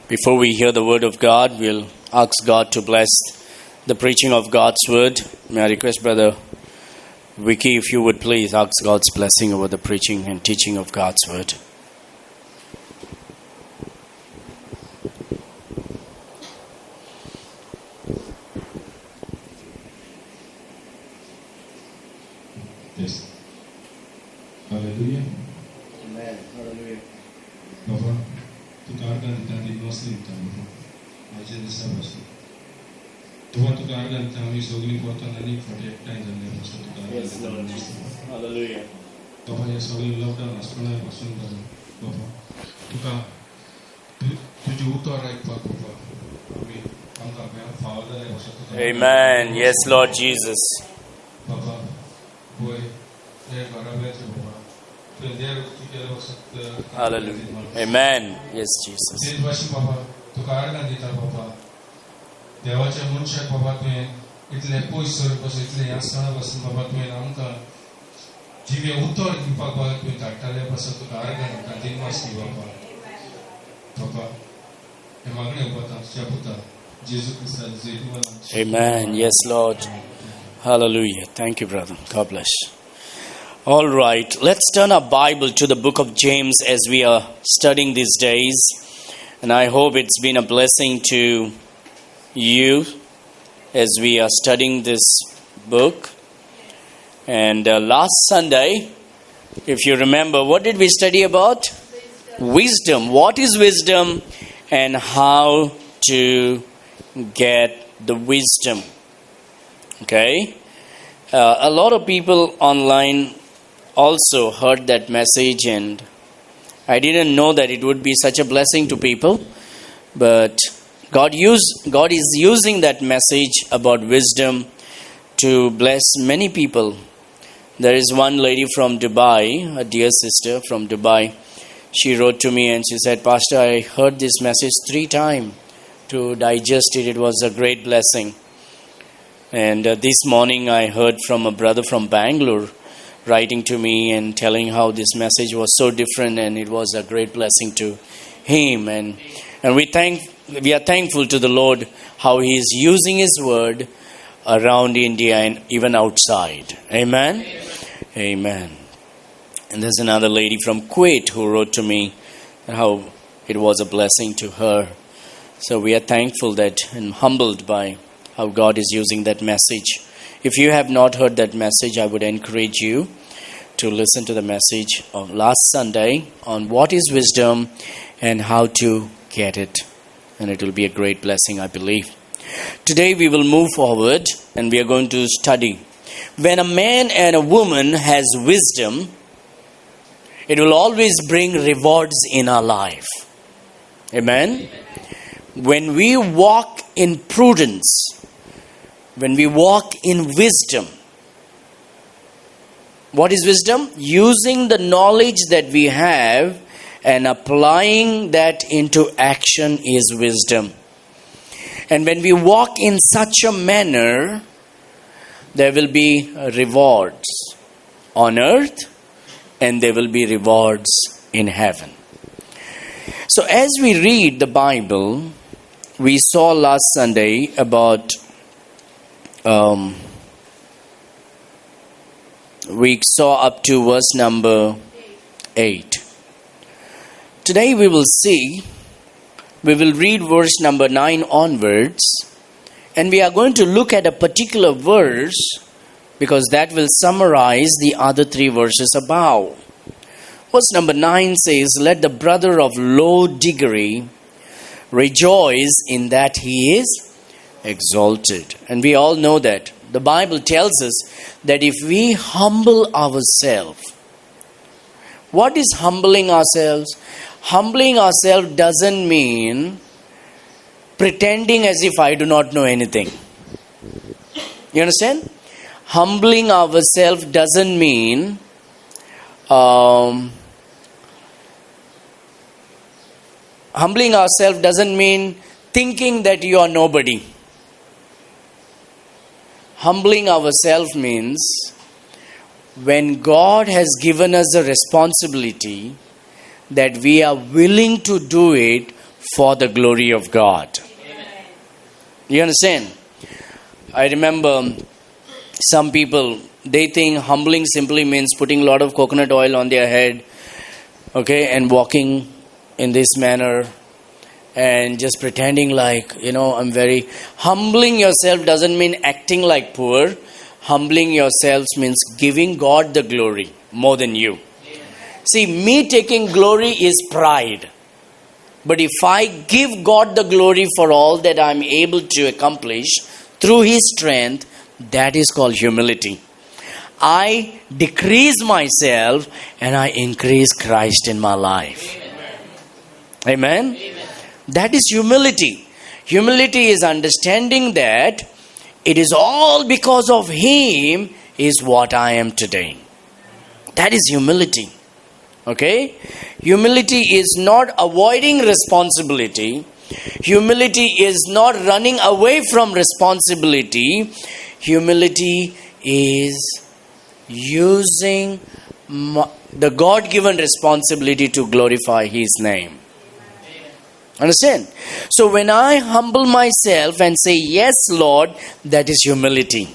Before we hear the word of God, we'll ask God to bless the preaching of God's word. May I request Brother Vicky, if you would please ask God's blessing over the preaching and teaching of God's word. Yes. Hallelujah. Amen. Hallelujah. Baba, tukargan tadi Muslim tamu. Aja desa basu. Tuhan tukargan kami sogli potan ani project time jangan basu tukargan. Yes, Lord Jesus. Hallelujah. Baba ya sogli lockdown asmana basun dan Baba. Tukar tuju utar raik pak Baba. Kami angka kaya father ya basu tukargan. Amen. Yes, Lord Jesus. Baba, boy, ya barabar tu Baba. Hallelujah. Amen. Yes, Jesus. देशवासी बाबा तुकारांना दिता बाबा देवाच्या मनशाक बाबा तुवें इतले पयस बसून इतले ह्या स्थळा बसून बाबा तुवें आमकां जिवे उतर दिवपाक बाबा तुवें धाडटाले पासून तुका आर्गां दिता दिनवासी बाबा बाबा हे मागणे उपता तुज्या पुता जेजू क्रिस्ताचे जय. Amen. Yes, Lord. Hallelujah. Thank you, brother. God bless. All right, let's turn our Bible to the book of James as we are studying these days. And I hope it's been a blessing to you as we are studying this book. And last Sunday, if you remember, what did we study about? Wisdom. What is wisdom and how to get the wisdom? Okay. A lot of people online also heard that message, and I didn't know that it would be such a blessing to people, but God is using that message about wisdom to bless many people. There is one lady from Dubai, a dear sister from Dubai. She wrote to me and she said, "Pastor, I heard this message 3 times to digest it. It was a great blessing." And this morning I heard from a brother from Bangalore writing to me and telling how this message was so different and it was a great blessing to him. And we are thankful to the Lord how He is using His word around India and even outside. Amen? Amen. And there's another lady from Kuwait who wrote to me how it was a blessing to her. So we are thankful that and humbled by how God is using that message. If you have not heard that message, I would encourage you to listen to the message of last Sunday on what is wisdom and how to get it. And it will be a great blessing, I believe. Today we will move forward and we are going to study. When a man and a woman has wisdom, it will always bring rewards in our life. Amen? When we walk in prudence, when we walk in wisdom. What is wisdom? Using the knowledge that we have and applying that into action is wisdom. And when we walk in such a manner, there will be rewards on earth and there will be rewards in heaven. So as we read the Bible, we saw last Sunday about we saw up to verse number 8. Today we will read verse number 9 onwards, and we are going to look at a particular verse because that will summarize the other 3 verses above. Verse number 9 says, "Let the brother of low degree rejoice in that he is exalted." And we all know that the Bible tells us that if we humble ourselves, what is humbling ourselves? Humbling ourselves doesn't mean pretending as if I do not know anything. You understand? Humbling ourselves doesn't mean thinking that you are nobody. Humbling ourselves means when God has given us a responsibility, that we are willing to do it for the glory of God. You understand? I remember some people, they think humbling simply means putting a lot of coconut oil on their head, okay, and walking in this manner and just pretending like, I'm very... Humbling yourself doesn't mean acting like poor. Humbling yourselves means giving God the glory more than you. See, me taking glory is pride. But if I give God the glory for all that I'm able to accomplish through His strength, that is called humility. I decrease myself and I increase Christ in my life. Amen? That is humility. Humility is understanding that it is all because of Him is what I am today. That is humility. Okay? Humility is not avoiding responsibility. Humility is not running away from responsibility. Humility is using the God-given responsibility to glorify His name. Understand? So when I humble myself and say, yes, Lord, that is humility.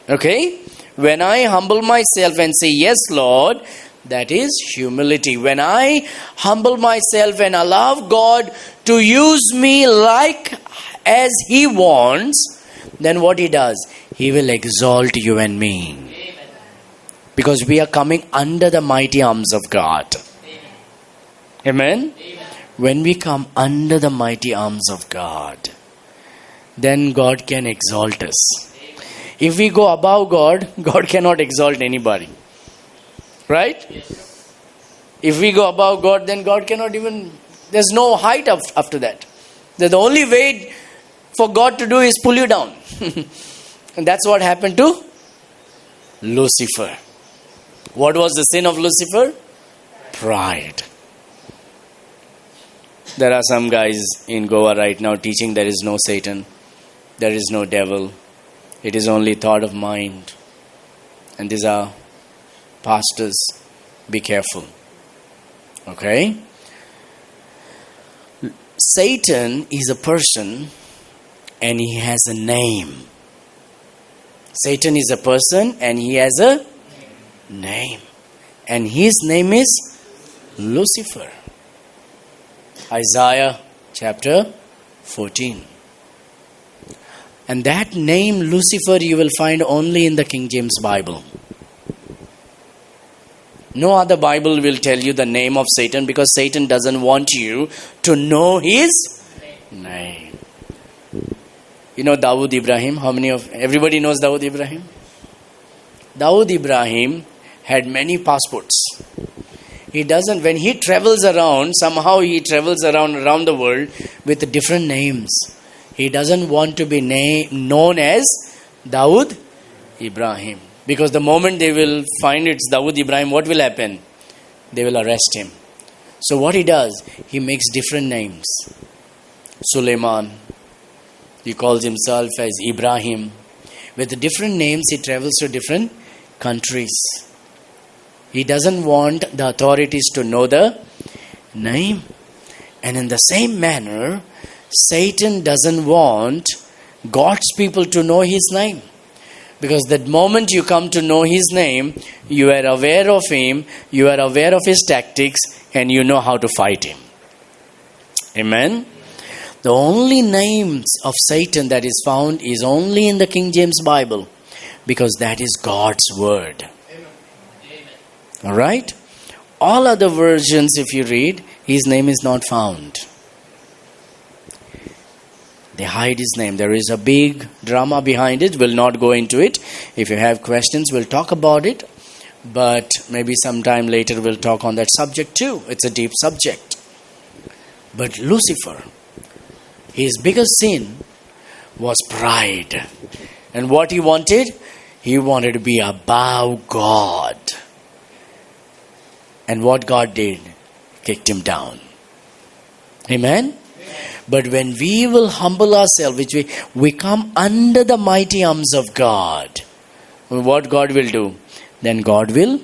Okay? When I humble myself and say, yes, Lord, that is humility. When I humble myself and allow God to use me like as He wants, then what He does? He will exalt you and me. Because we are coming under the mighty arms of God. Amen? When we come under the mighty arms of God, then God can exalt us. If we go above God, God cannot exalt anybody. Right? If we go above God, then God cannot even... There's no height after that. The only way for God to do is pull you down. And that's what happened to Lucifer. What was the sin of Lucifer? Pride. There are some guys in Goa right now teaching there is no Satan, there is no devil, it is only thought of mind. And these are pastors. Be careful. Okay? Satan is a person and he has a name. Satan is a person and he has a name. And his name is Lucifer. Isaiah chapter 14. And that name Lucifer you will find only in the King James Bible. No other Bible will tell you the name of Satan because Satan doesn't want you to know his name. You know Dawood Ibrahim? Everybody knows Dawood Ibrahim? Dawood Ibrahim had many passports. When he travels around, somehow he travels around the world with different names. He doesn't want to be known as Dawood Ibrahim. Because the moment they will find it's Dawood Ibrahim, what will happen? They will arrest him. So what he does, he makes different names. Suleiman, he calls himself as Ibrahim. With the different names, he travels to different countries. He doesn't want the authorities to know the name. And in the same manner, Satan doesn't want God's people to know his name. Because the moment you come to know his name, you are aware of him, you are aware of his tactics, and you know how to fight him. Amen? The only names of Satan that is found is only in the King James Bible. Because that is God's word. Alright? All other versions, if you read, his name is not found. They hide his name. There is a big drama behind it. We'll not go into it. If you have questions, we'll talk about it. But maybe sometime later we'll talk on that subject too. It's a deep subject. But Lucifer, his biggest sin was pride. And what he wanted? He wanted to be above God. And what God did? Kicked him down. Amen? But when we will humble ourselves, which we come under the mighty arms of God, what God will do? Then God will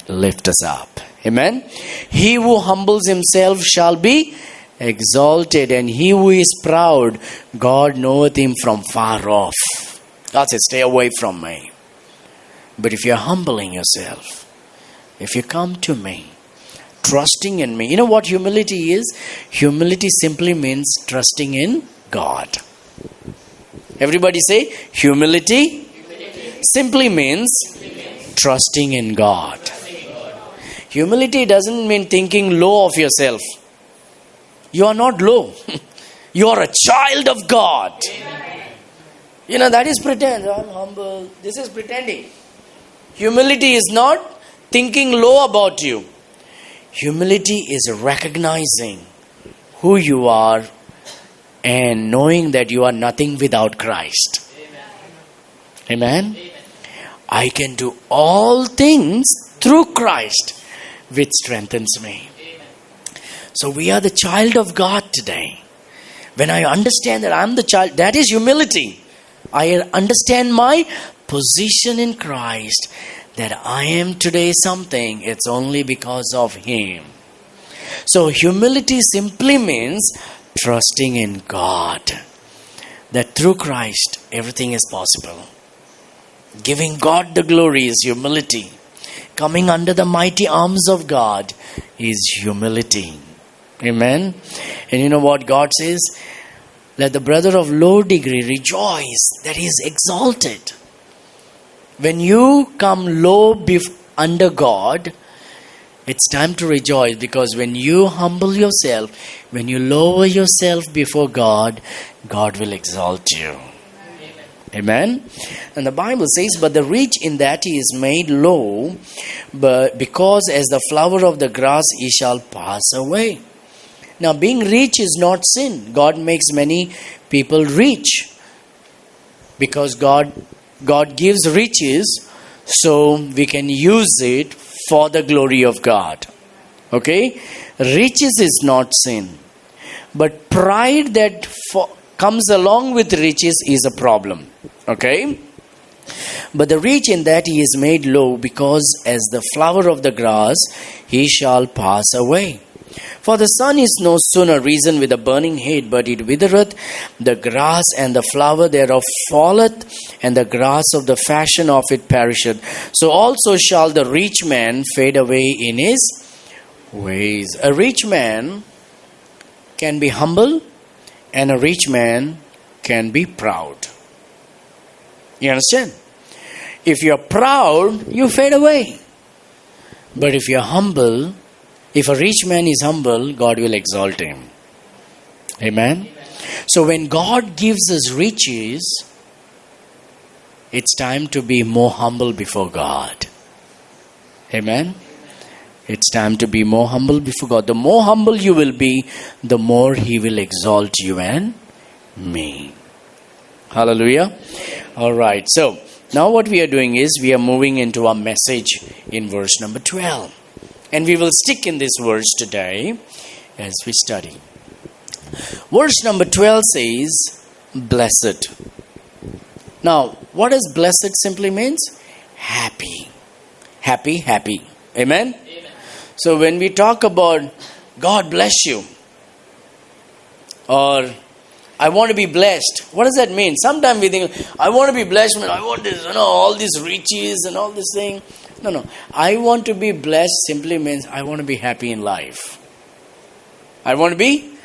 lift us up. Amen. He who humbles himself shall be exalted, and he who is proud, God knoweth him from far off. God says, stay away from me. But if you're humbling yourself, if you come to me, trusting in me. You know what humility is? Humility simply means trusting in God. Everybody say, humility simply means trusting in God. Humility doesn't mean thinking low of yourself. You are not low. You are a child of God. You know, that is pretend. I'm humble. This is pretending. Humility is not thinking low about you. Humility is recognizing who you are and knowing that you are nothing without Christ. Amen. I can do all things through Christ, which strengthens me. So we are the child of God today. When I understand that I'm the child, that is humility. I understand my position in Christ, that I am today something, it's only because of Him. So humility simply means trusting in God, that through Christ everything is possible. Giving God the glory is humility. Coming under the mighty arms of God is humility. Amen. And you know what God says? Let the brother of low degree rejoice that he is exalted. When you come low under God, it's time to rejoice, because when you humble yourself, when you lower yourself before God, God will exalt you. Amen. And the Bible says, but the rich in that he is made low, but because as the flower of the grass he shall pass away. Now, being rich is not sin. God makes many people rich because God gives riches so we can use it for the glory of God. Okay? Riches is not sin. But pride that comes along with riches is a problem. Okay? But the rich in that he is made low, because as the flower of the grass he shall pass away. For the sun is no sooner risen with a burning heat, but it withereth the grass, and the flower thereof falleth, and the grass of the fashion of it perisheth. So also shall the rich man fade away in his ways. A rich man can be humble, and a rich man can be proud. You understand? If you're proud, you fade away. But if you're humble, if a rich man is humble, God will exalt him. Amen? So when God gives us riches, it's time to be more humble before God. Amen? It's time to be more humble before God. The more humble you will be, the more He will exalt you and me. Hallelujah. All right. So now what we are doing is we are moving into our message in verse number 12. And we will stick in this verse today as we study. Verse number 12 says, blessed. Now, what does blessed simply means? Happy. Happy, happy. Amen? Amen. So when we talk about God bless you, or I want to be blessed, what does that mean? Sometimes we think, I want to be blessed, I want this, all these riches and all this thing. No. I want to be blessed simply means I want to be happy in life. I want to be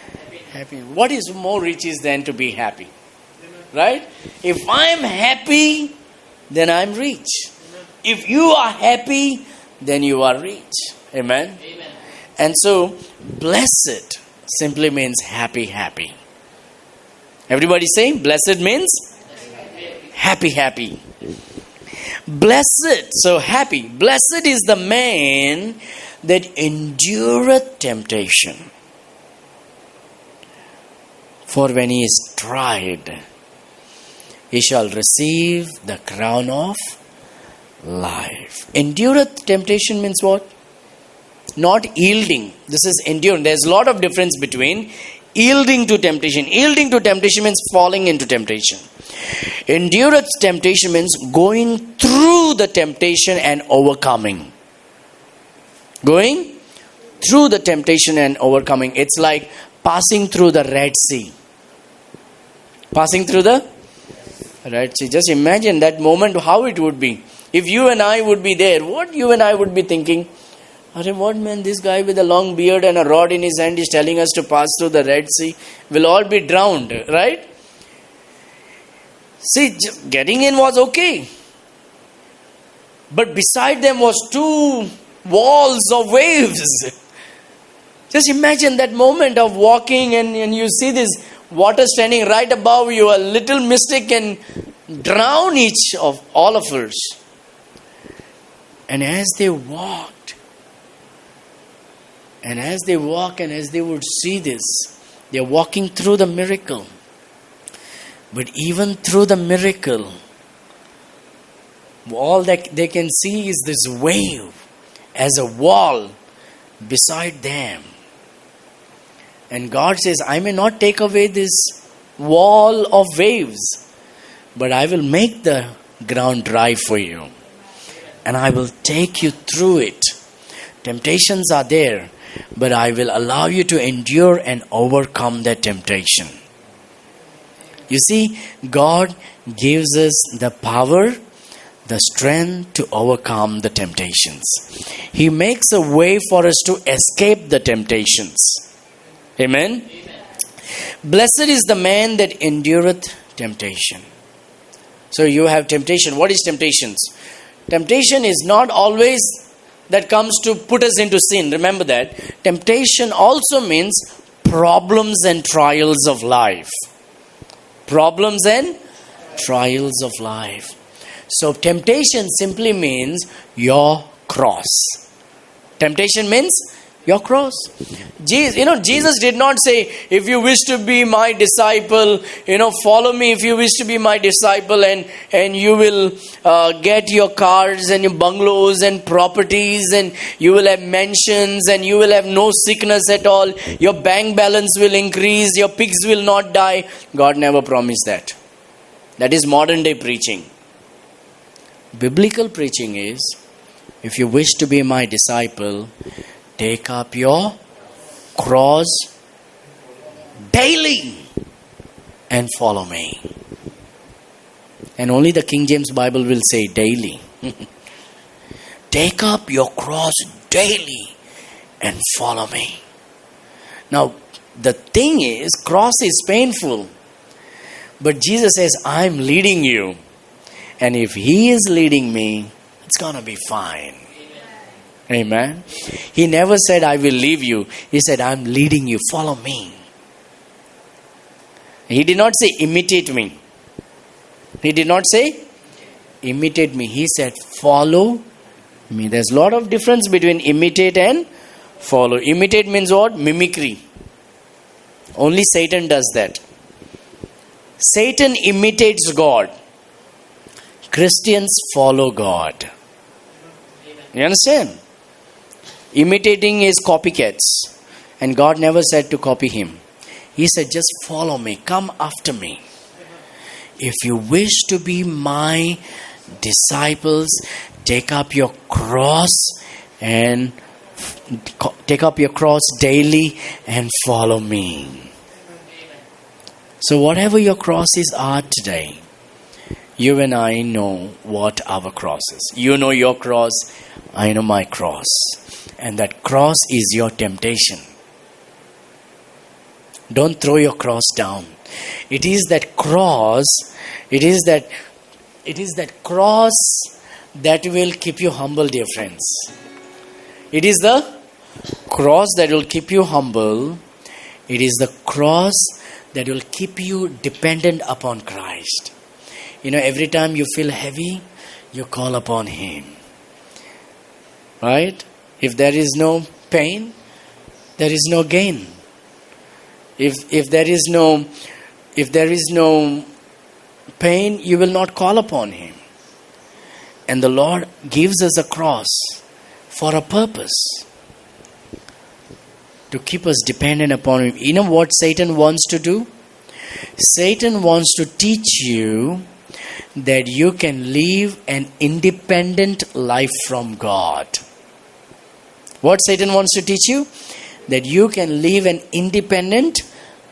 happy. What is more riches than to be happy? Right? If I'm happy, then I'm rich. If you are happy, then you are rich. Amen? Amen. And so, blessed simply means happy, happy. Everybody saying blessed means happy, happy. Blessed, so happy. Blessed is the man that endureth temptation. For when he is tried, he shall receive the crown of life. Endureth temptation means what? Not yielding. This is endurance. There's a lot of difference between yielding to temptation. Yielding to temptation means falling into temptation. Endureth temptation means going through the temptation and overcoming. Going through the temptation and overcoming. It's like passing through the Red Sea. Passing through the Red Sea. Just imagine that moment, how it would be. If you and I would be there, what you and I would be thinking? What man, this guy with a long beard and a rod in his hand is telling us to pass through the Red Sea. We'll all be drowned, right? See, getting in was okay. But beside them was two walls of waves. Just imagine that moment of walking and you see this water standing right above you. A little mistake can drown each of all of us. And as they walked, and as they would see this, they're walking through the miracle. But even through the miracle, all that they can see is this wave as a wall beside them. And God says, I may not take away this wall of waves, but I will make the ground dry for you. And I will take you through it. Temptations are there, but I will allow you to endure and overcome that temptation. You see, God gives us the power, the strength to overcome the temptations. He makes a way for us to escape the temptations. Amen? Blessed is the man that endureth temptation. So you have temptation. What is temptations? Temptation is not always that comes to put us into sin. Remember that. Temptation also means problems and trials of life. Problems and trials of life. So temptation simply means your cross. Temptation means your cross. Jesus did not say, if you wish to be my disciple, follow me if you wish to be my disciple, and you will get your cars and your bungalows and properties, and you will have mansions, and you will have no sickness at all. Your bank balance will increase. Your pigs will not die. God never promised that. That is modern day preaching. Biblical preaching is, if you wish to be my disciple, take up your cross daily and follow me. And only the King James Bible will say daily. Take up your cross daily and follow me. Now, the thing is, cross is painful. But Jesus says, I'm leading you. And if He is leading me, it's going to be fine. Amen. He never said, I will leave you. He said, I'm leading you. Follow me. He did not say, imitate me. He did not say, imitate me. He said, follow me. There's a lot of difference between imitate and follow. Imitate means what? Mimicry. Only Satan does that. Satan imitates God. Christians follow God. You understand? Imitating is copycats. And God never said to copy Him. He said, just follow me. Come after me. If you wish to be my disciples, take up your cross and take up your cross daily and follow me. So whatever your crosses are today, you and I know what our cross is. You know your cross, I know my cross. And that cross is your temptation. Don't throw your cross down. It is that cross, it is that cross that will keep you humble, dear friends. It is the cross that will keep you humble. It is the cross that will keep you dependent upon Christ. Every time you feel heavy, you call upon Him. Right? If there is no pain, there is no gain. If there is no pain, you will not call upon Him. And the Lord gives us a cross for a purpose. To keep us dependent upon Him. You know what Satan wants to do? Satan wants to teach you that you can live an independent life from God. What Satan wants to teach you? That you can live an independent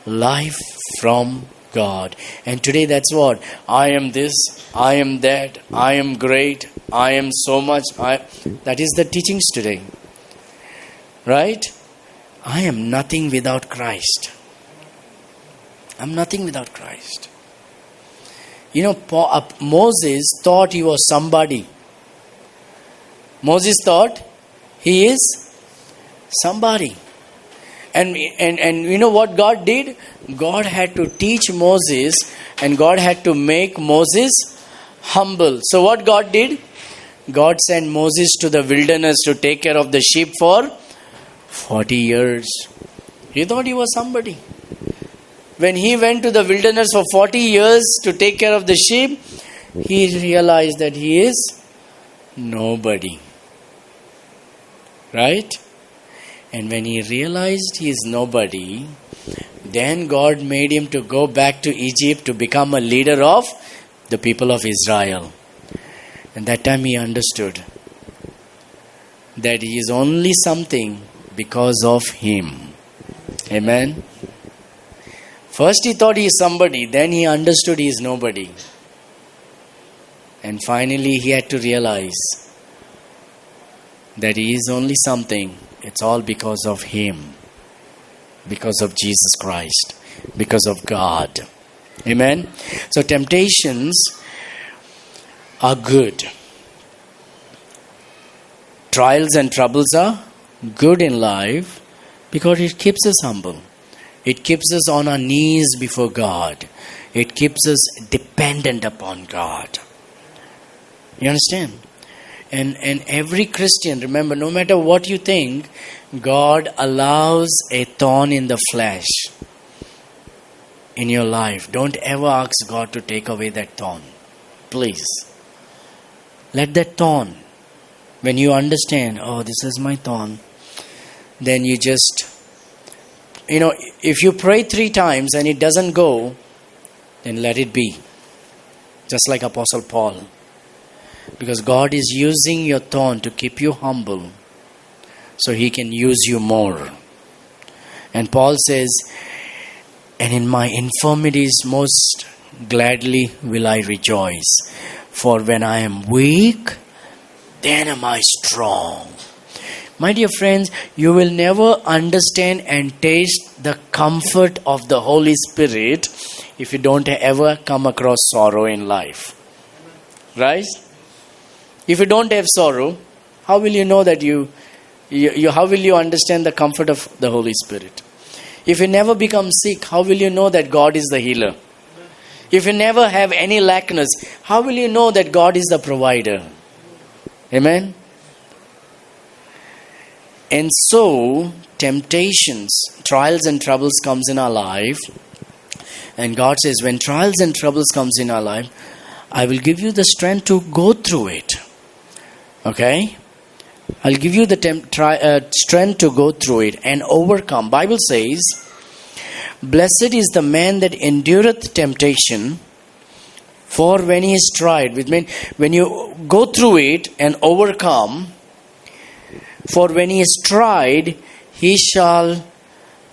life from God. And today that's what? I am this, I am that, I am great, I am so much. That is the teachings today. Right? I am nothing without Christ. I'm nothing without Christ. You know, Moses thought he was somebody. Moses thought he is somebody. And you know what God did? God had to teach Moses, and God had to make Moses humble. So what God did? God sent Moses to the wilderness to take care of the sheep for 40 years. He thought he was somebody. When he went to the wilderness for 40 years to take care of the sheep, he realized that he is nobody. Right? And when he realized he is nobody, then God made him to go back to Egypt to become a leader of the people of Israel. And that time he understood that he is only something because of him. Amen. First he thought he is somebody, then he understood he is nobody. And finally he had to realize that he is only something. It's all because of him. Because of Jesus Christ. Because of God. Amen. So temptations are good. Trials and troubles are good in life because it keeps us humble. It keeps us on our knees before God. It keeps us dependent upon God. You understand? And every Christian, remember, no matter what you think, God allows a thorn in the flesh in your life. Don't ever ask God to take away that thorn. Please. Let that thorn, when you understand, oh, this is my thorn, then you just, if you pray 3 times and it doesn't go, then let it be. Just like Apostle Paul. Because God is using your thorn to keep you humble so he can use you more. And Paul says, and in my infirmities most gladly will I rejoice. For when I am weak, then am I strong. My dear friends, you will never understand and taste the comfort of the Holy Spirit if you don't ever come across sorrow in life. Right? If you don't have sorrow, how will you know that how will you understand the comfort of the Holy Spirit? If you never become sick, how will you know that God is the healer? If you never have any lackness, how will you know that God is the provider? Amen? And so, temptations, trials and troubles comes in our life. And God says, when trials and troubles comes in our life, I will give you the strength to go through it. Okay? I'll give you the strength to go through it and overcome. Bible says, blessed is the man that endureth temptation, for when he is tried. Which means, when you go through it and overcome, for when he is tried, he shall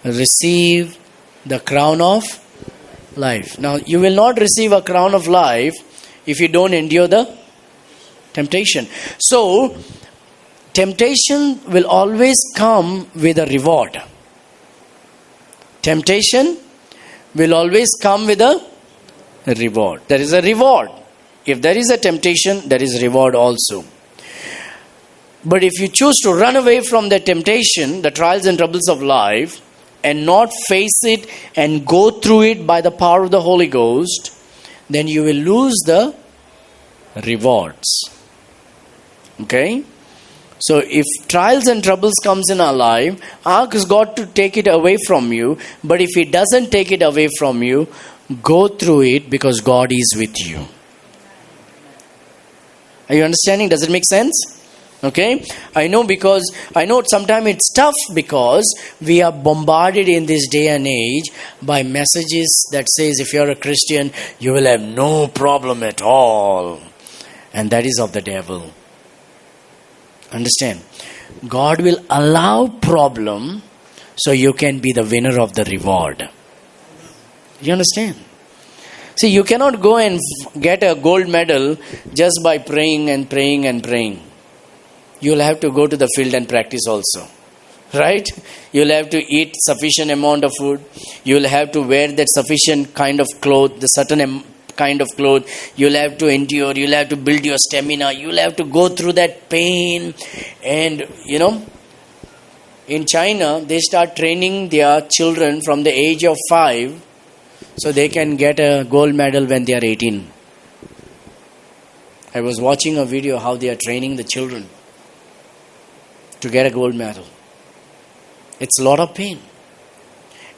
receive the crown of life. Now, you will not receive a crown of life if you don't endure the temptation. So, temptation will always come with a reward. Temptation will always come with a reward. There is a reward. If there is a temptation, there is reward also. But if you choose to run away from the temptation, the trials and troubles of life, and not face it and go through it by the power of the Holy Ghost, then you will lose the rewards. Okay? So if trials and troubles comes in our life, ask God to take it away from you. But if He doesn't take it away from you, go through it because God is with you. Are you understanding? Does it make sense? Okay? I know sometimes it's tough because we are bombarded in this day and age by messages that says if you're a Christian, you will have no problem at all. And that is of the devil. Understand? God will allow problem so you can be the winner of the reward. You understand? See, you cannot go and get a gold medal just by praying and praying and praying. You'll have to go to the field and practice also. Right? You'll have to eat sufficient amount of food. You'll have to wear that sufficient kind of cloth, the certain kind of cloth. You'll have to endure. You'll have to build your stamina. You'll have to go through that pain. And, in China, they start training their children from the age of 5 so they can get a gold medal when they are 18. I was watching a video how they are training the children to get a gold medal. It's a lot of pain.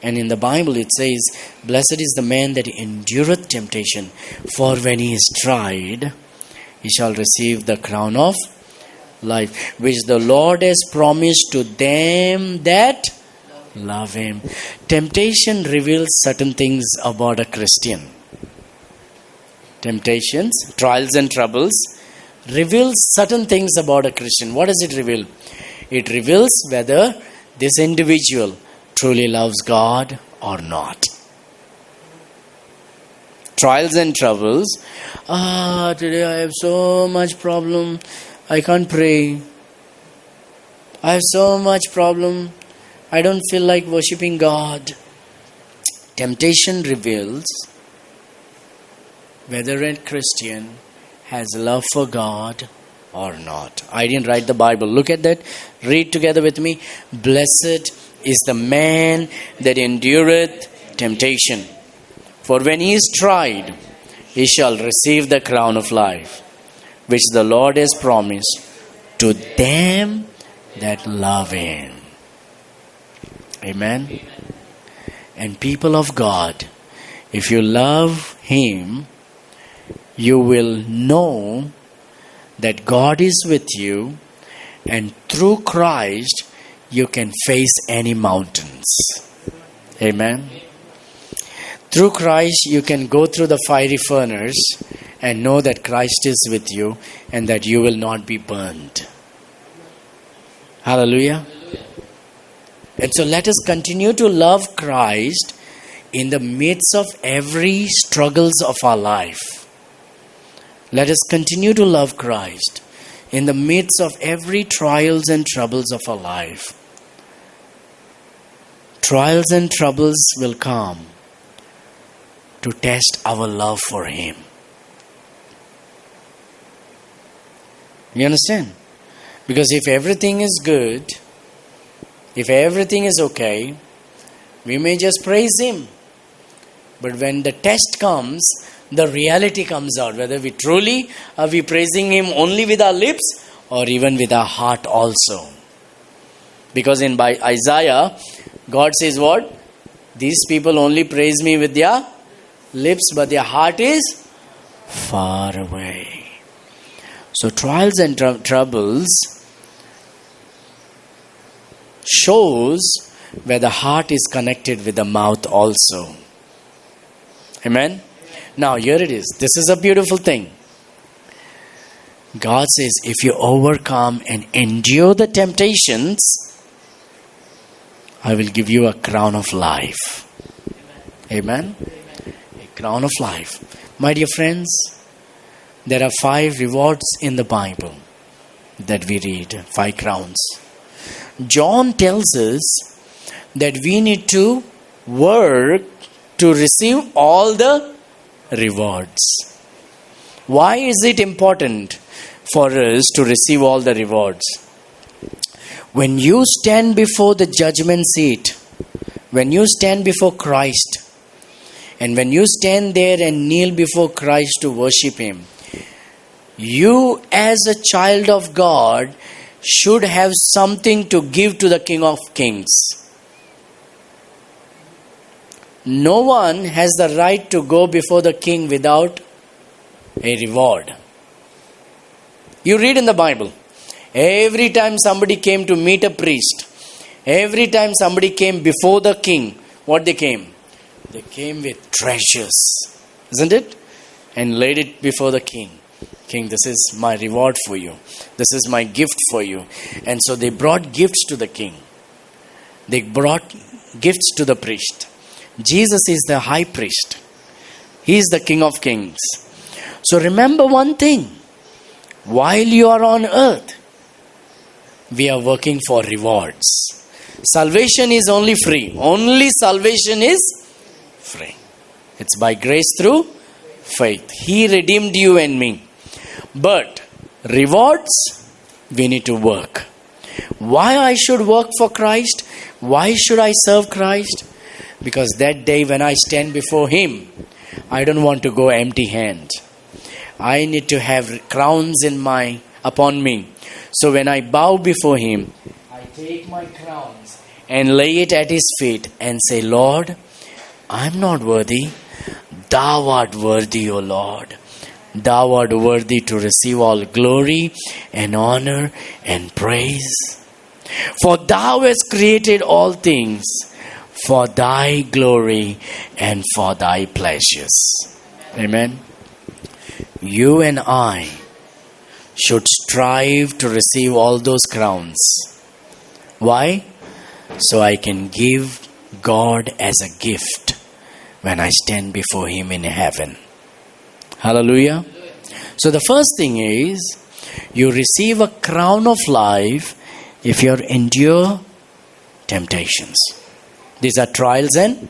And in the Bible it says, blessed is the man that endureth temptation, for when he is tried, he shall receive the crown of life, which the Lord has promised to them that love him. Temptation reveals certain things about a Christian. Temptations, trials and troubles reveals certain things about a Christian. What does it reveal? It reveals whether this individual truly loves God or not. Trials and troubles. Today I have so much problem. I can't pray. I have so much problem. I don't feel like worshipping God. Temptation reveals whether a Christian has love for God or not. I didn't write the Bible. Look at that. Read together with me. Blessed is the man that endureth temptation. For when he is tried, he shall receive the crown of life, which the Lord has promised to them that love him. Amen. And people of God, if you love him, you will know that God is with you, and through Christ you can face any mountains. Amen. Through Christ you can go through the fiery furnace and know that Christ is with you and that you will not be burned. Hallelujah. And so let us continue to love Christ in the midst of every struggles of our life. Let us continue to love Christ in the midst of every trials and troubles of our life. Trials and troubles will come to test our love for him. You understand? Because if everything is good, if everything is okay, we may just praise him. But when the test comes, the reality comes out. Whether we truly are we praising him only with our lips or even with our heart also. Because in by Isaiah, God says what? These people only praise me with their lips, but their heart is far away. So trials and troubles shows where the heart is connected with the mouth also. Amen. Now here it is. This is a beautiful thing. God says, if you overcome and endure the temptations, I will give you a crown of life. Amen. A crown of life. My dear friends, there are 5 rewards in the Bible that we read. 5 crowns. John tells us that we need to work to receive all the rewards. Why is it important for us to receive all the rewards? When you stand before the judgment seat, when you stand before Christ, and when you stand there and kneel before Christ to worship him, you as a child of God should have something to give to the King of Kings. No one has the right to go before the king without a reward. You read in the Bible, every time somebody came to meet a priest, every time somebody came before the king, what they came? They came with treasures, isn't it? And laid it before the king. King, this is my reward for you. This is my gift for you. And so they brought gifts to the king. They brought gifts to the priest. Jesus is the high priest. He is the King of Kings. So remember one thing. While you are on earth, we are working for rewards. Salvation is only free. Only salvation is free. It's by grace through faith. He redeemed you and me. But rewards, we need to work. Why I should work for Christ? Why should I serve Christ? Because that day when I stand before Him, I don't want to go empty-handed. I need to have crowns upon me. So when I bow before Him, I take my crowns and lay it at His feet and say, Lord, I'm not worthy. Thou art worthy, O Lord. Thou art worthy to receive all glory and honor and praise. For Thou hast created all things for Thy glory and for Thy pleasures. Amen. You and I should strive to receive all those crowns. Why? So I can give God as a gift when I stand before Him in heaven. Hallelujah. So the first thing is, you receive a crown of life if you endure temptations. These are trials and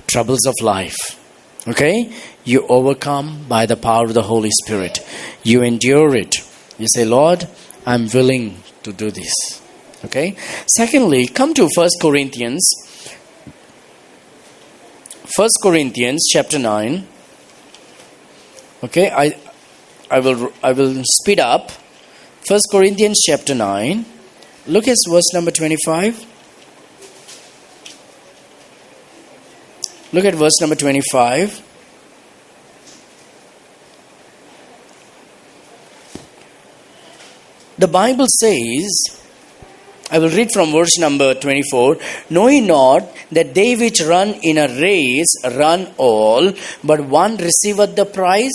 troubles of life. Okay? You overcome by the power of the Holy Spirit. You endure it. You say, Lord, I'm willing to do this. Okay? Secondly, come to 1 Corinthians. 1 Corinthians chapter 9. Okay, I will speed up. 1 Corinthians chapter 9. Look at verse number 25. Look at verse number 25. The Bible says, I will read from verse number 24. Know ye not that they which run in a race run all, but one receiveth the prize?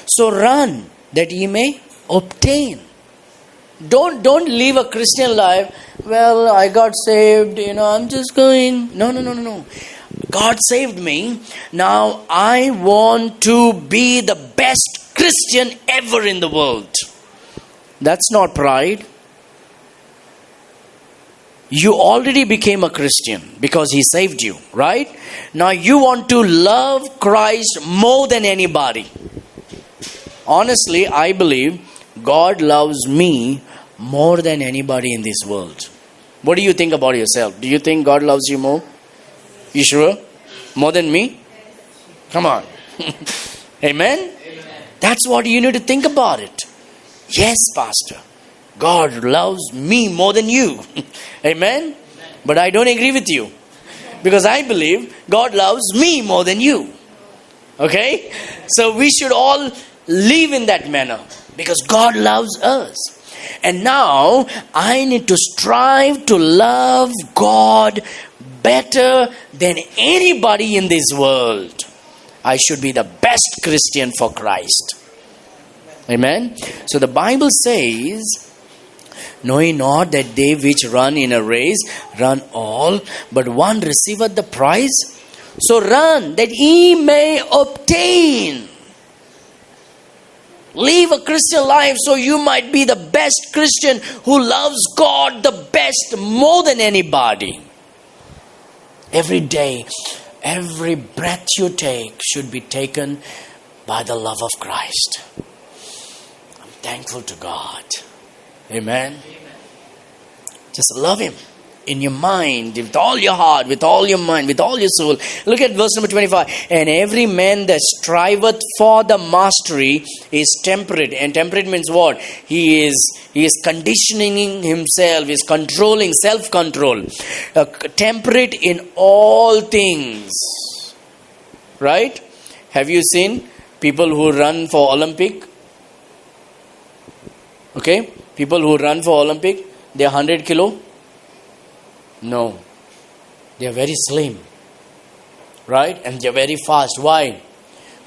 So run that ye may obtain. Don't live a Christian life. Well, I got saved, I'm just going. No. God saved me. Now I want to be the best Christian ever in the world. That's not pride. You already became a Christian because He saved you, right? Now you want to love Christ more than anybody. Honestly, I believe God loves me more than anybody in this world. What do you think about yourself? Do you think God loves you more? You sure? More than me? Come on. Amen? That's what you need to think about it. Yes, Pastor. God loves me more than you. Amen? But I don't agree with you. Because I believe God loves me more than you. Okay? So we should all live in that manner. Because God loves us. And now I need to strive to love God better than anybody in this world. I should be the best Christian for Christ. Amen? So the Bible says, know ye not that they which run in a race run all, but one receiveth the prize? So run that ye may obtain. Live a Christian life so you might be the best Christian who loves God the best more than anybody. Every day, every breath you take should be taken by the love of Christ. I'm thankful to God. Amen. Just love Him in your mind, with all your heart, with all your mind, with all your soul. Look at verse number 25. And every man that striveth for the mastery is temperate. And temperate means what? He is conditioning himself, is controlling, self-control. Temperate in all things. Right? Have you seen people who run for Olympic? Okay? People who run for Olympic, they are 100 kilo. No. They are very slim. Right? And they are very fast. Why?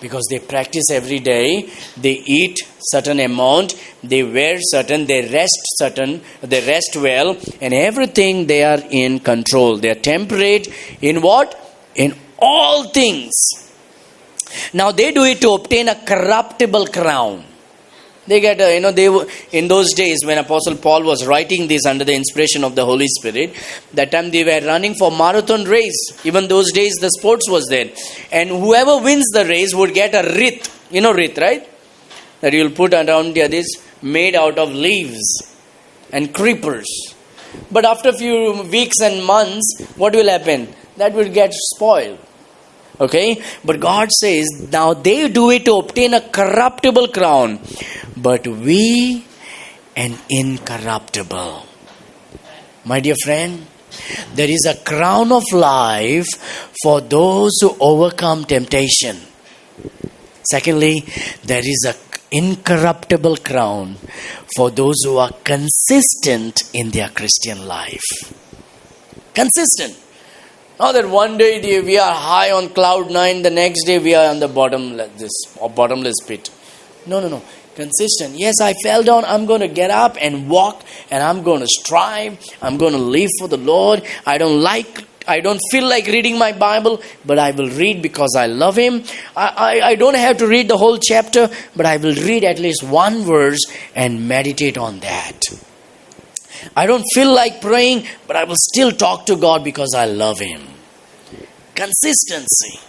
Because they practice every day, they eat certain amount, they wear certain, they rest well, and everything they are in control. They are temperate in what? In all things. Now they do it to obtain a corruptible crown. They get in those days when Apostle Paul was writing this under the inspiration of the Holy Spirit, that time they were running for marathon race. Even those days the sports was there. And whoever wins the race would get a wreath. You know wreath, right? That you will put around this, made out of leaves and creepers. But after a few weeks and months, what will happen? That will get spoiled. Okay? But God says, now they do it to obtain a corruptible crown, but we an incorruptible. My dear friend, there is a crown of life for those who overcome temptation. Secondly, there is an incorruptible crown for those who are consistent in their Christian life. Consistent. Not that one day we are high on cloud 9, the next day we are on the bottomless pit. No. Consistent. Yes, I fell down. I'm going to get up and walk, and I'm going to strive. I'm going to live for the Lord. I don't feel like reading my Bible, but I will read because I love Him. I don't have to read the whole chapter, but I will read at least one verse and meditate on that. I don't feel like praying, but I will still talk to God because I love Him. Consistency.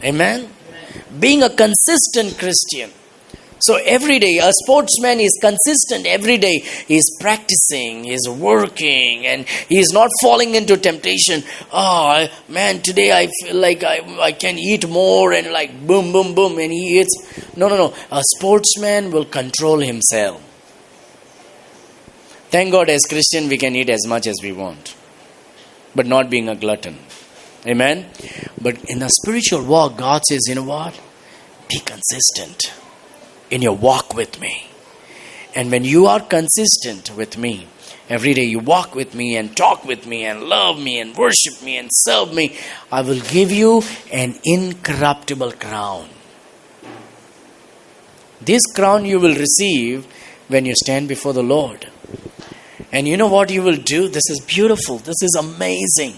Amen? Being a consistent Christian. So every day, a sportsman is consistent every day. He is practicing, he is working, and he is not falling into temptation. Oh, man, today I feel like I can eat more, and like boom, boom, boom, and he eats. No. A sportsman will control himself. Thank God as Christian we can eat as much as we want, but not being a glutton. Amen? But in a spiritual walk, God says, you know what? Be consistent in your walk with me. And when you are consistent with me, every day you walk with me and talk with me and love me and worship me and serve me, I will give you an incorruptible crown. This crown you will receive when you stand before the Lord. And you know what you will do? This is beautiful. This is amazing.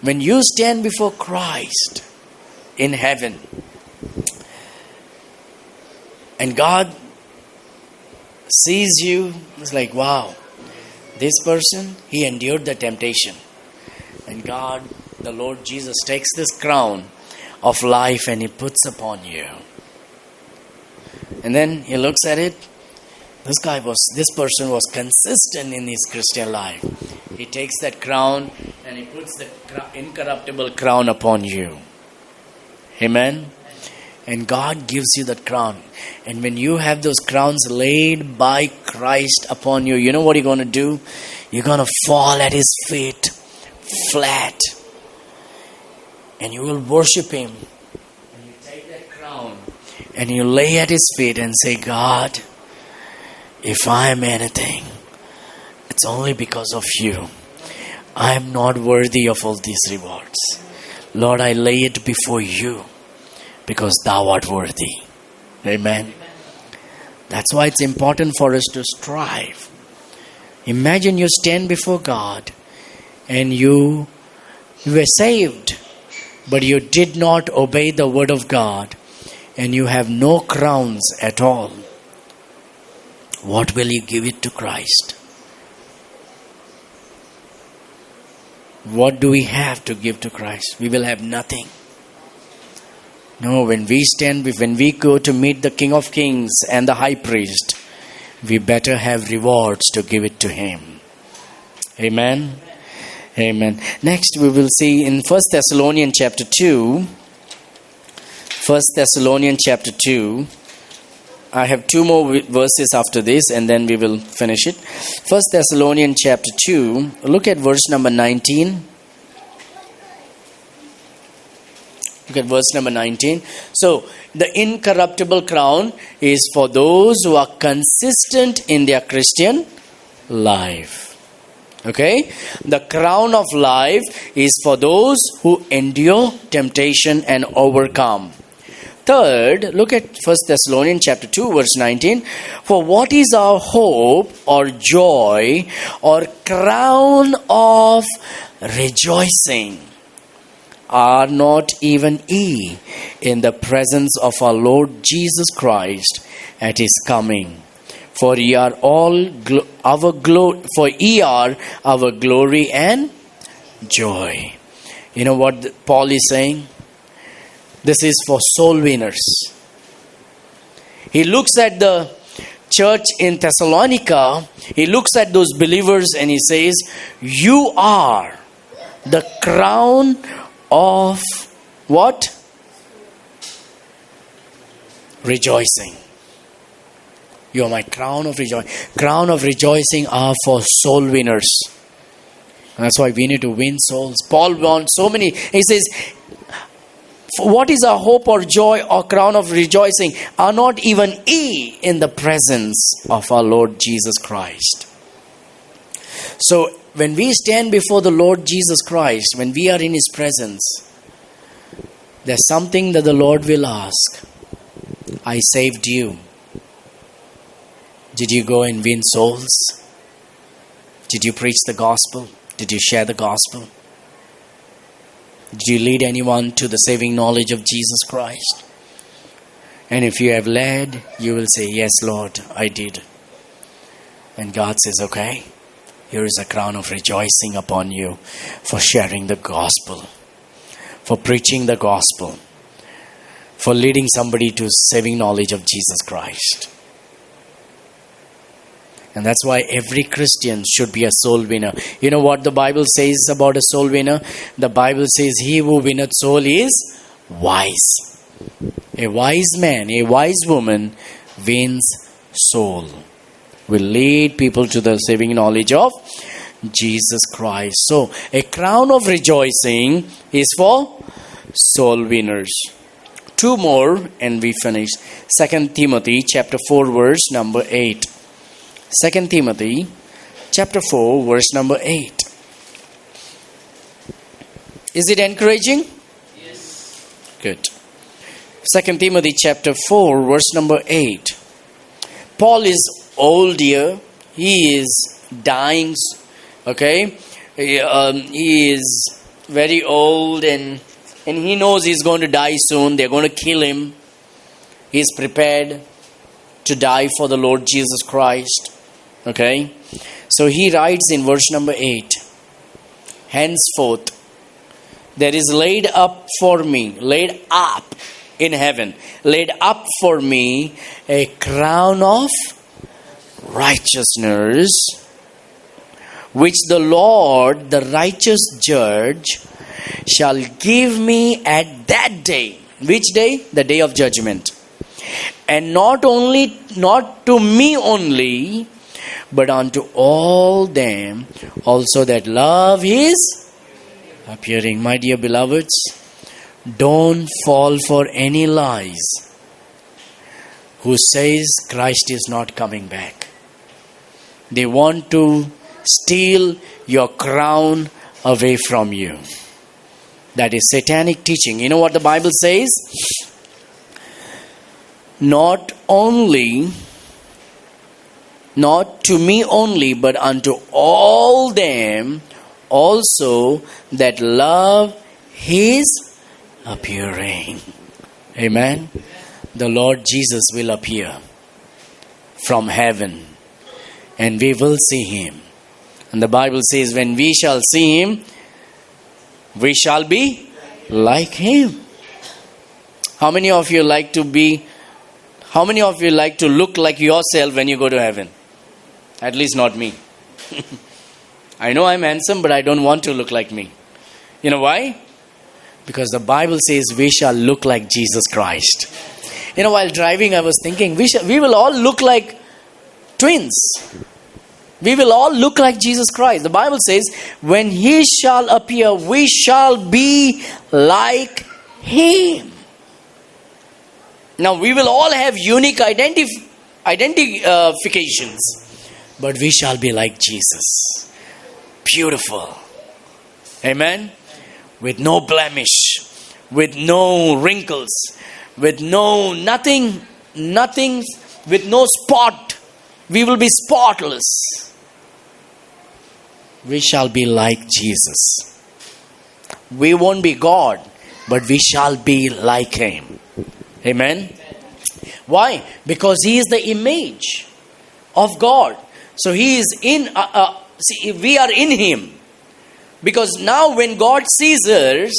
When you stand before Christ in heaven, and God sees you, it's like, wow, this person, he endured the temptation. And God, the Lord Jesus, takes this crown of life and He puts upon you. And then He looks at it. This person was consistent in his Christian life. He takes that crown and He puts the incorruptible crown upon you. Amen? And God gives you that crown. And when you have those crowns laid by Christ upon you, you know what you're going to do? You're going to fall at His feet flat. And you will worship Him. And you take that crown and you lay at His feet and say, God, if I am anything, it's only because of You. I am not worthy of all these rewards. Lord, I lay it before You because Thou art worthy. Amen. That's why it's important for us to strive. Imagine you stand before God and you were saved, but you did not obey the word of God, and you have no crowns at all. What will you give it to Christ? What do we have to give to Christ? We will have nothing. No, when we go to meet the King of Kings and the High Priest, we better have rewards to give it to Him. Amen. Amen. Next we will see in 1 Thessalonians chapter 2. 1 Thessalonians chapter 2. I have two more verses after this and then we will finish it. 1 Thessalonians chapter 2. Look at verse number 19. Look at verse number 19. So, the incorruptible crown is for those who are consistent in their Christian life. Okay? The crown of life is for those who endure temptation and overcome. Third, look at 1 Thessalonians chapter 2 verse 19. For what is our hope or joy or crown of rejoicing? Are not even ye in the presence of our Lord Jesus Christ at his coming? For ye are for ye are our glory and joy. You know what Paul is saying? This is for soul winners. He looks at the church in Thessalonica, he looks at those believers and he says, you are the crown of what? Rejoicing. You are my crown of rejoicing. Crown of rejoicing are for soul winners. And that's why we need to win souls. Paul wants so many. He says, what is our hope or joy or crown of rejoicing? Are not even ye in the presence of our Lord Jesus Christ? So when we stand before the Lord Jesus Christ, when we are in his presence, there's something that the Lord will ask. I saved you. Did you go and win souls? Did you preach the gospel? Did you share the gospel? Did you lead anyone to the saving knowledge of Jesus Christ? And if you have led, you will say, yes, Lord, I did. And God says, okay, here is a crown of rejoicing upon you for sharing the gospel, for preaching the gospel, for leading somebody to saving knowledge of Jesus Christ. And that's why every Christian should be a soul winner. You know what the Bible says about a soul winner? The Bible says, he who winneth soul is wise. A wise man, a wise woman wins soul. Will lead people to the saving knowledge of Jesus Christ. So, a crown of rejoicing is for soul winners. Two more and we finish. 2 Timothy chapter 4 verse number 8. 2 Timothy chapter 4 verse number 8. Is it encouraging? Yes. Good. 2 Timothy chapter 4 verse number 8. Paul is old here. He is dying. Okay. He is very old and he knows he's going to die soon. They're going to kill him. He's prepared to die for the Lord Jesus Christ. Okay. So he writes in verse number 8. Henceforth, there is laid up in heaven, laid up for me a crown of righteousness, which the Lord, the righteous judge, shall give me at that day. Which day? The day of judgment. And not to me only, but unto all them also that love his appearing. My dear beloveds, don't fall for any lies who says Christ is not coming back. They want to steal your crown away from you. That is satanic teaching. You know what the Bible says? Not to me only, but unto all them also that love his appearing. Amen. The Lord Jesus will appear from heaven and we will see him. And the Bible says when we shall see him, we shall be like him. How many of you like to look like yourself when you go to heaven? At least not me. I know I'm handsome, but I don't want to look like me. You know why? Because the Bible says we shall look like Jesus Christ. You know, while driving, I was thinking, we will all look like twins. We will all look like Jesus Christ. The Bible says, when he shall appear, we shall be like him. Now, we will all have unique identifications, but we shall be like Jesus. Beautiful. Amen. With no blemish, with no wrinkles, with nothing, with no spot. We will be spotless. We shall be like Jesus. We won't be God, but we shall be like Him. Amen. Why? Because He is the image of God. So He is in, we are in Him. Because now when God sees us,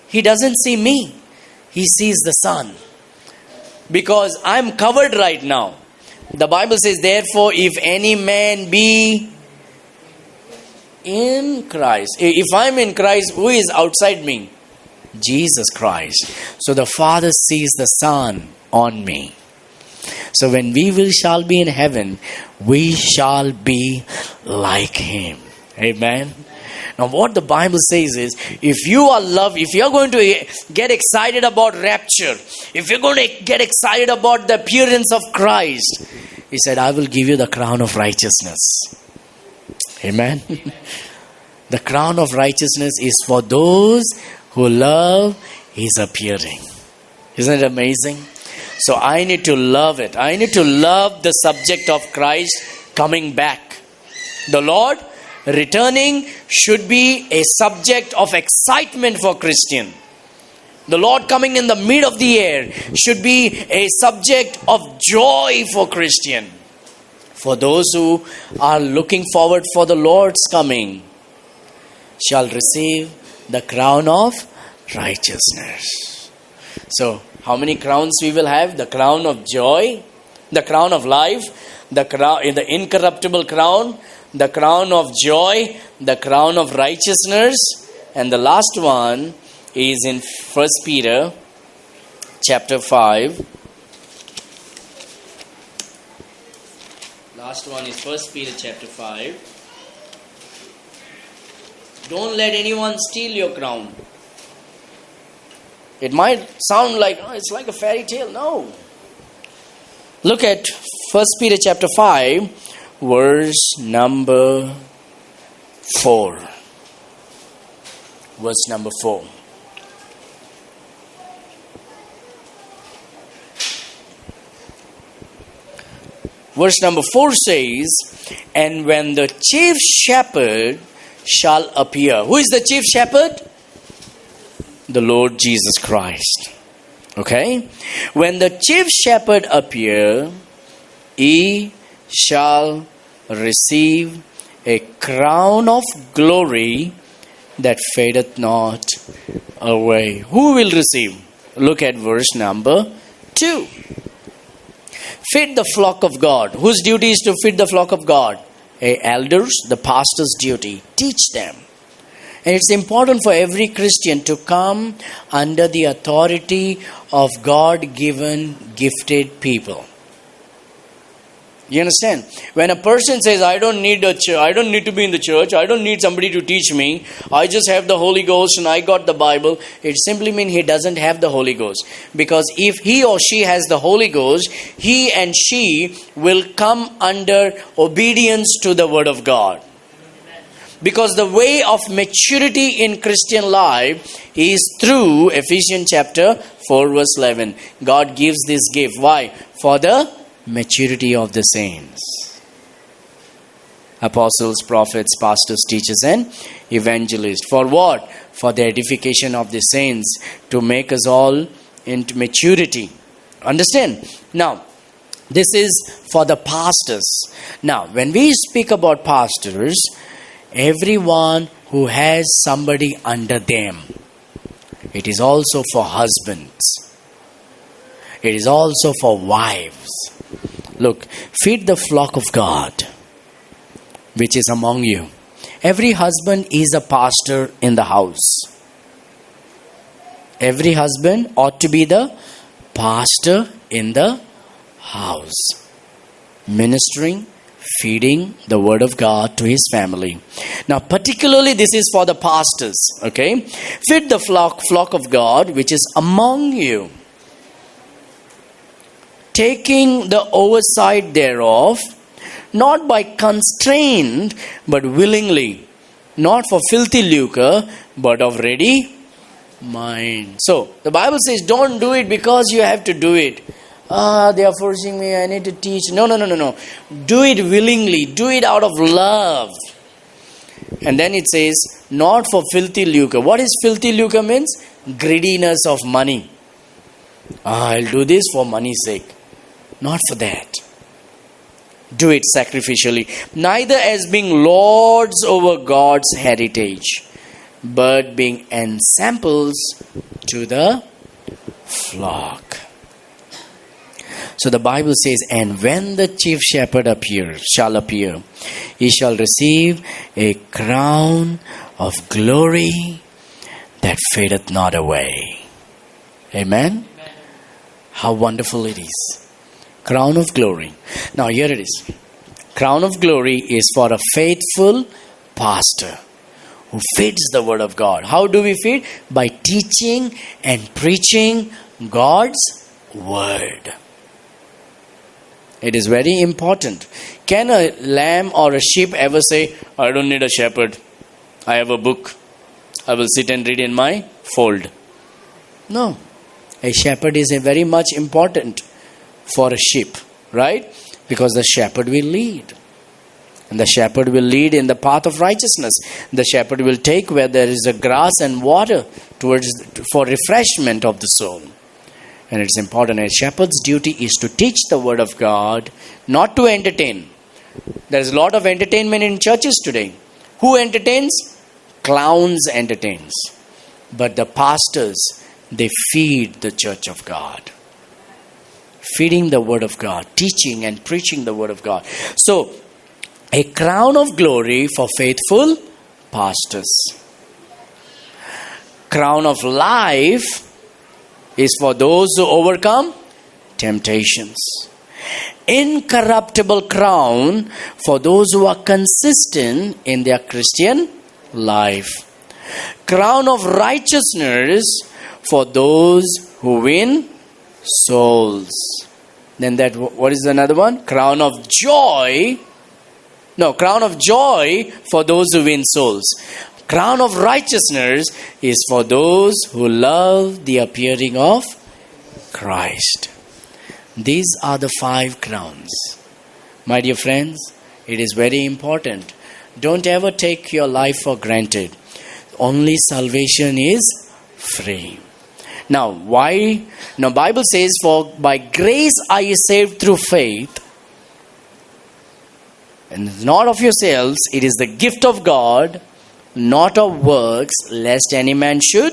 He doesn't see me. He sees the Son. Because I'm covered right now. The Bible says, therefore, if any man be in Christ. If I'm in Christ, who is outside me? Jesus Christ. So the Father sees the Son on me. So when we shall be in heaven, we shall be like Him. Amen. Now what the Bible says is, if you are going to get excited about rapture, if you're going to get excited about the appearance of Christ, He said, I will give you the crown of righteousness. Amen. The crown of righteousness is for those who love His appearing. Isn't it amazing? So I need to love it. I need to love the subject of Christ coming back. The Lord returning should be a subject of excitement for Christian. The Lord coming in the mid of the air should be a subject of joy for Christian. For those who are looking forward for the Lord's coming shall receive the crown of righteousness. So, how many crowns we will have? The crown of joy, the crown of life, the incorruptible crown, the crown of joy, the crown of righteousness, and the last one is in 1 Peter chapter 5. Last one is 1 Peter chapter 5. Don't let anyone steal your crown. It might sound like, it's like a fairy tale. No. Look at 1 Peter chapter 5, verse number 4. Verse number 4. Verse number 4 says, and when the chief shepherd shall appear. Who is the chief shepherd? The Lord Jesus Christ. Okay? When the chief shepherd appear, he shall receive a crown of glory that fadeth not away. Who will receive? Look at verse number 2. Feed the flock of God. Whose duty is to feed the flock of God? Elders, the pastor's duty. Teach them. And it's important for every Christian to come under the authority of God-given, gifted people. You understand? When a person says, I don't need to be in the church, I don't need somebody to teach me, I just have the Holy Ghost and I got the Bible, it simply means he doesn't have the Holy Ghost. Because if he or she has the Holy Ghost, he and she will come under obedience to the Word of God. Because the way of maturity in Christian life is through Ephesians chapter 4 verse 11. God gives this gift. Why? For the maturity of the saints. Apostles, prophets, pastors, teachers and evangelists. For what? For the edification of the saints, to make us all into maturity. Understand? Now, this is for the pastors. Now, when we speak about pastors, everyone who has somebody under them. It is also for husbands. It is also for wives. Look, feed the flock of God, which is among you. Every husband is a pastor in the house. Every husband ought to be the pastor in the house. Ministering, feeding the word of God to his family. Now, particularly this is for the pastors, okay? Feed the flock of God which is among you, taking the oversight thereof, not by constraint, but willingly, not for filthy lucre, but of ready mind. So, the Bible says, don't do it because you have to do it. They are forcing me, I need to teach. No. Do it willingly. Do it out of love. And then it says, not for filthy lucre. What is filthy lucre means? Greediness of money. I'll do this for money's sake. Not for that. Do it sacrificially. Neither as being lords over God's heritage, but being ensamples to the flock. So the Bible says, and when the chief shepherd shall appear, he shall receive a crown of glory that fadeth not away. Amen? How wonderful it is. Crown of glory. Now here it is. Crown of glory is for a faithful pastor who feeds the word of God. How do we feed? By teaching and preaching God's word. It is very important. Can a lamb or a sheep ever say, I don't need a shepherd. I have a book. I will sit and read in my fold. No. A shepherd is very much important for a sheep, right? Because the shepherd will lead. And the shepherd will lead in the path of righteousness. The shepherd will take where there is a grass and water for refreshment of the soul. And it's important. A shepherd's duty is to teach the word of God, not to entertain. There's a lot of entertainment in churches today. Who entertains? Clowns entertains. But the pastors, they feed the church of God. Feeding the word of God, teaching and preaching the word of God. So, a crown of glory for faithful pastors. Crown of life is for those who overcome temptations. Incorruptible crown for those who are consistent in their Christian life. Crown of righteousness for those who win souls. Then what is another one? Crown of joy. No, crown of joy for those who win souls. Crown of righteousness is for those who love the appearing of Christ. These are the 5 crowns. My dear friends, it is very important. Don't ever take your life for granted. Only salvation is free. Now, why? Now, Bible says, for by grace are ye saved through faith. And not of yourselves, it is the gift of God, not of works, lest any man should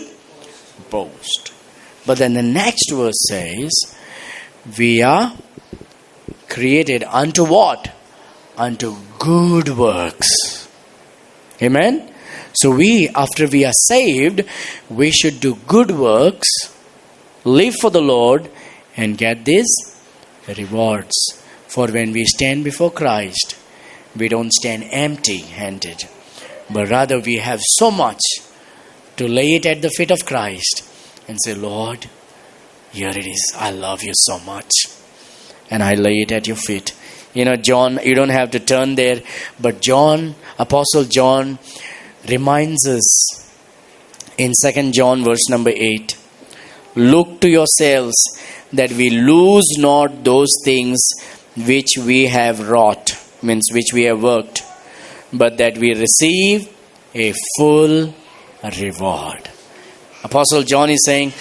boast. But then the next verse says, we are created unto what? Unto good works. Amen? So after we are saved, we should do good works, live for the Lord, and get these rewards. For when we stand before Christ, we don't stand empty-handed, but rather we have so much to lay it at the feet of Christ and say, Lord, here it is. I love you so much. And I lay it at your feet. You know, John, you don't have to turn there, but Apostle John reminds us in 2 John verse number 8, look to yourselves that we lose not those things which we have wrought, means which we have worked, but that we receive a full reward. Apostle John is saying,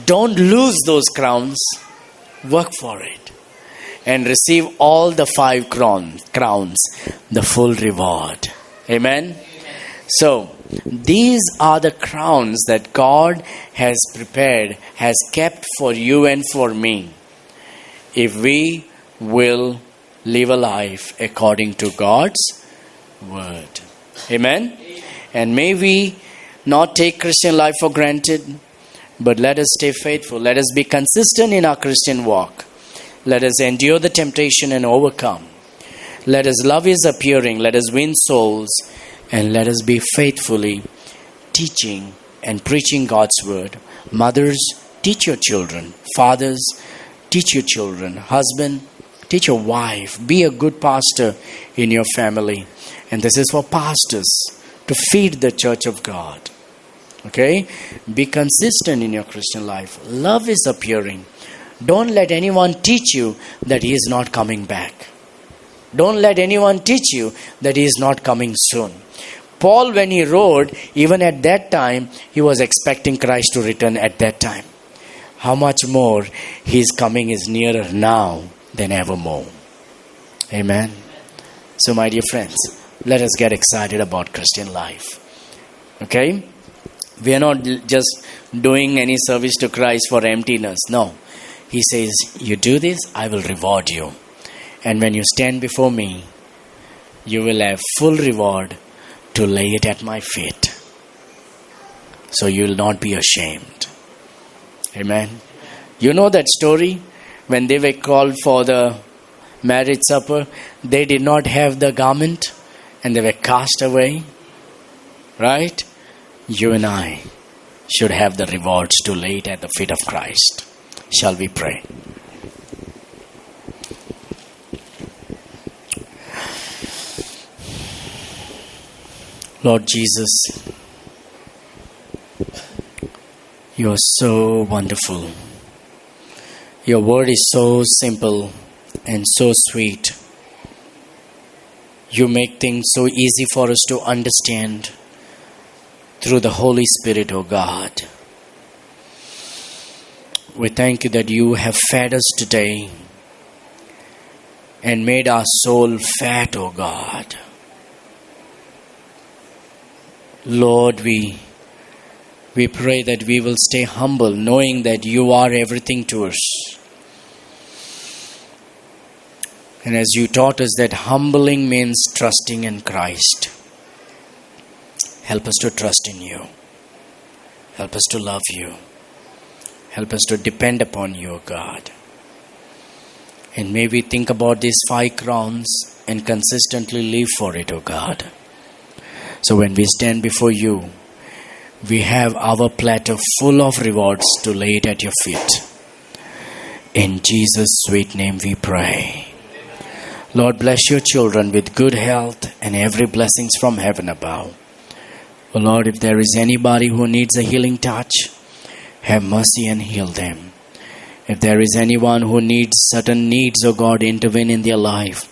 don't lose those crowns, work for it, and receive all the 5 crowns, the full reward. Amen? So, these are the crowns that God has prepared, has kept for you and for me, if we will live a life according to God's word. Amen? And may we not take Christian life for granted, but let us stay faithful. Let us be consistent in our Christian walk. Let us endure the temptation and overcome. Let us love His appearing. Let us win souls. And let us be faithfully teaching and preaching God's word. Mothers, teach your children. Fathers, teach your children. Husband, teach your wife. Be a good pastor in your family. And this is for pastors to feed the church of God. Okay? Be consistent in your Christian life. Love is appearing. Don't let anyone teach you that he is not coming back. Don't let anyone teach you that he is not coming soon. Paul, when he wrote, even at that time, he was expecting Christ to return at that time. How much more his coming is nearer now than evermore. Amen. So my dear friends, let us get excited about Christian life. Okay? We are not just doing any service to Christ for emptiness. No. He says, you do this, I will reward you. And when you stand before me, you will have full reward to lay it at my feet. So you will not be ashamed. Amen. You know that story? When they were called for the marriage supper, they did not have the garment and they were cast away. Right? You and I should have the rewards to lay it at the feet of Christ. Shall we pray? Lord Jesus, you are so wonderful. Your word is so simple and so sweet. You make things so easy for us to understand through the Holy Spirit, O God. We thank you that you have fed us today and made our soul fat, O God. Lord, we pray that we will stay humble, knowing that you are everything to us. And as you taught us that humbling means trusting in Christ, help us to trust in you. Help us to love you. Help us to depend upon you, God. And may we think about these 5 crowns and consistently live for it, O God. So when we stand before you, we have our platter full of rewards to lay it at your feet. In Jesus' sweet name we pray. Lord, bless your children with good health and every blessings from heaven above. Oh Lord, if there is anybody who needs a healing touch, have mercy and heal them. If there is anyone who needs certain needs, oh God, intervene in their life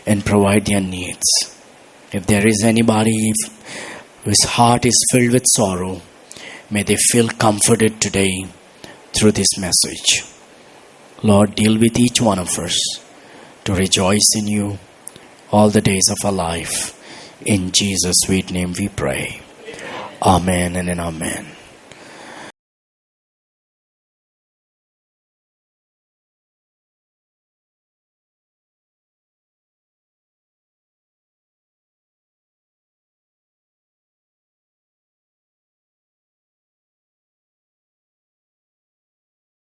and provide their needs. If there is anybody whose heart is filled with sorrow, may they feel comforted today through this message. Lord, deal with each one of us to rejoice in you all the days of our life. In Jesus' sweet name we pray. Amen and amen.